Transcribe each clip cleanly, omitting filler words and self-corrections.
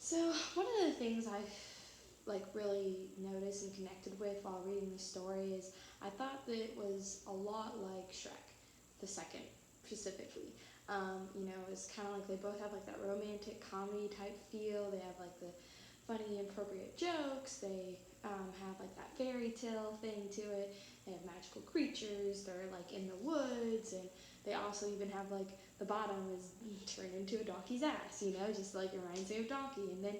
So one of the things I've like really noticed and connected with while reading the story is I thought that it was a lot like Shrek, the second specifically. It's kind of like they both have like that romantic comedy type feel. They have like the funny, appropriate jokes. They have like that fairy tale thing to it. They have magical creatures. They're like in the woods, and they also even have like the bottom is turned into a donkey's ass. Just like it reminds me of donkey. And then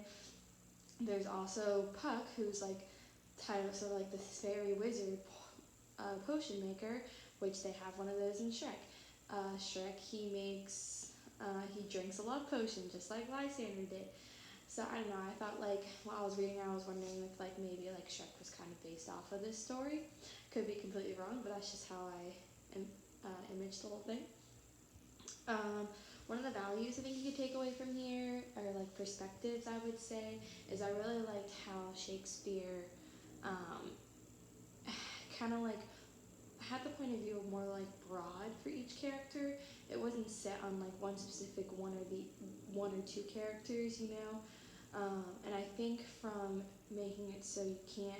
there's also Puck, who's like titled sort of like the fairy wizard potion maker, which they have one of those in Shrek. Shrek, he drinks a lot of potion, just like Lysander did. So I don't know. I thought like while I was reading, I was wondering if like maybe like Shrek was kind of based off of this story. Could be completely wrong, but that's just how I imaged the whole thing. One of the values I think you could take away from here, or like perspectives, I would say, is I really liked how Shakespeare kind of like had the point of view more like broad for each character. It wasn't set on like one specific one or two characters. And I think from making it so you can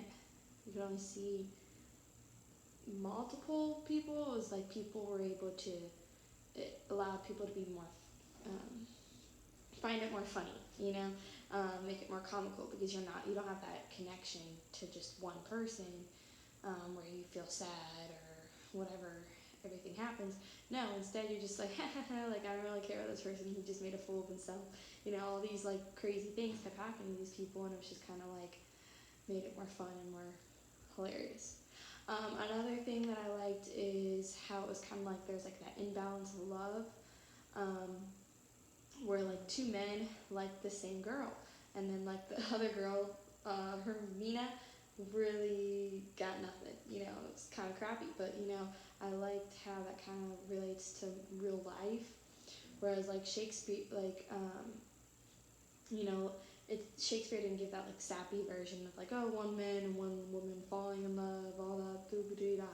only see multiple people, it was like people were able to, it allowed people to be more um, find it more funny, make it more comical, because you don't have that connection to just one person, where you feel sad or whatever, everything happens. No, instead you're just like, like I don't really care about this person, he just made a fool of himself. All these like crazy things kept happening to these people, and it was just kind of like made it more fun and more hilarious. Another thing that I liked is how it was kind of like there's like that imbalance of love, where like two men like the same girl, and then like the other girl, Hermina, really got nothing. It's kind of crappy, but I liked how that kind of relates to real life. Whereas like Shakespeare, like Shakespeare didn't give that like sappy version of like, oh, one man and one woman falling in love, all that boo boo da.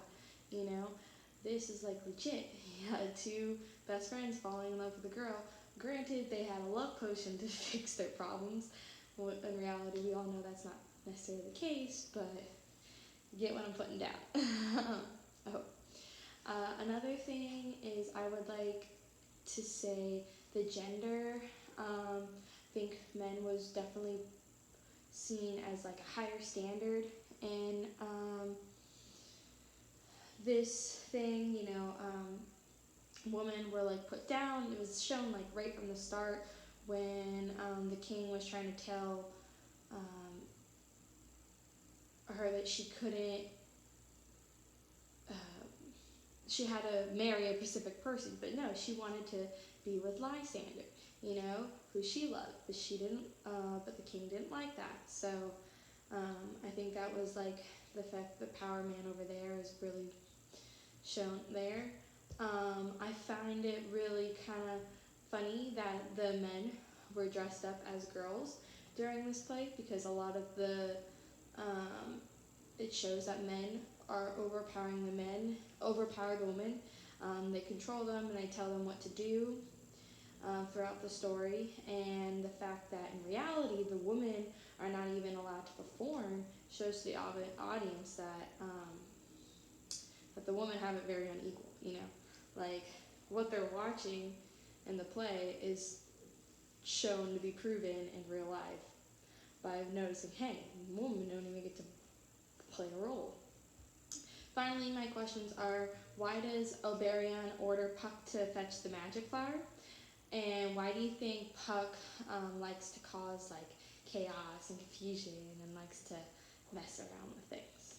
This is like legit. He had two best friends falling in love with a girl. Granted, they had a love potion to fix their problems. Well, in reality, we all know that's not necessarily the case, but you get what I'm putting down. I hope. Another thing is I would like to say the gender. I think men was definitely seen as like a higher standard in this thing. Women were like put down. It was shown like right from the start when the king was trying to tell her that she couldn't. She had to marry a specific person, but no, she wanted to be with Lysander, who she loved, but she didn't. But the king didn't like that. So I think that was like the fact the power man over there is really shown there. I find it really kind of funny that the men were dressed up as girls during this play, because a lot of it shows that men are overpower the women. They control them and they tell them what to do throughout the story. And the fact that in reality the women are not even allowed to perform shows to the audience that the women have it very unequal. Like what they're watching in the play is shown to be proven in real life by noticing, hey, women don't even get to play a role. Finally, my questions are, why does Oberon order Puck to fetch the magic flower? And why do you think Puck likes to cause like chaos and confusion and likes to mess around with things?